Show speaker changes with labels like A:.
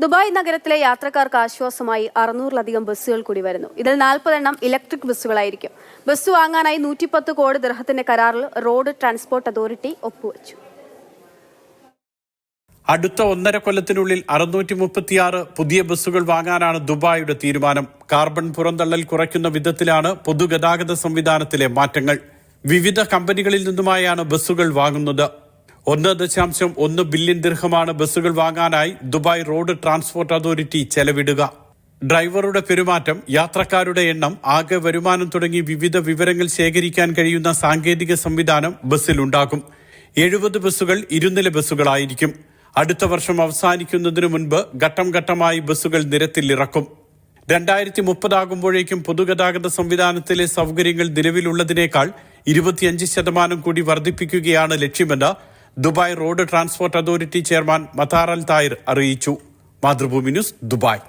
A: Dubai നഗരത്തിലെ യാത്രക്കാർക്ക് ആശ്വാസമായി 600-ലധികം ബസ്സുകൾ കൂടി വരുന്നു. ഇതിൽ 40 എണ്ണം ഇലക്ട്രിക് ബസ്സുകളായിരിക്കും. ബസ് വാങ്ങാനായി 110 കോടി ദിർഹത്തിന്റെ കരാറിൽ റോഡ് ട്രാൻസ്പോർട്ട് അതോറിറ്റി ഒപ്പുവച്ചു.
B: അടുത്ത 1.5 കൊല്ലത്തിനുള്ളിൽ 636 പുതിയ ബസ്സുകൾ വാങ്ങാനാണ് ദുബായിയുടെ തീരുമാനം. കാർബൺ പുറന്തള്ളൽ കുറയ്ക്കുന്ന വിധത്തിലാണ് പൊതുഗതാഗത സംവിധാനത്തിലെ മാറ്റങ്ങൾ. വിവിധ കമ്പനികളിൽ നിന്നുമായാണ് ബസ്സുകൾ വാങ്ങുന്നത്. 1.1 ബില്യൺ ദിർഹമാണ് ബസ്സുകൾ വാങ്ങാനായി ദുബായ് റോഡ് ട്രാൻസ്പോർട്ട് അതോറിറ്റി ചെലവിടുക. ഡ്രൈവറുടെ പെരുമാറ്റം, യാത്രക്കാരുടെ എണ്ണം, ആകെ വരുമാനം തുടങ്ങി വിവിധ വിവരങ്ങൾ ശേഖരിക്കാൻ കഴിയുന്ന സാങ്കേതിക സംവിധാനം ബസ്സിലുണ്ടാകും. 70 ബസ്സുകൾ ഇരുനില ബസ്സുകളായിരിക്കും. അടുത്ത വർഷം അവസാനിക്കുന്നതിനു മുൻപ് ഘട്ടം ഘട്ടമായി ബസ്സുകൾ നിരത്തിലിറക്കും. 2030 ആകുമ്പോഴേക്കും പൊതുഗതാഗത സംവിധാനത്തിലെ സൗകര്യങ്ങൾ നിലവിലുള്ളതിനേക്കാൾ 25% കൂടി വർദ്ധിപ്പിക്കുകയാണ് ലക്ഷ്യമെന്ന് Dubai Road Transport Authority chairman Mattar Al Tayer അറിയിച്ചു. Mathrubhumi news, Dubai.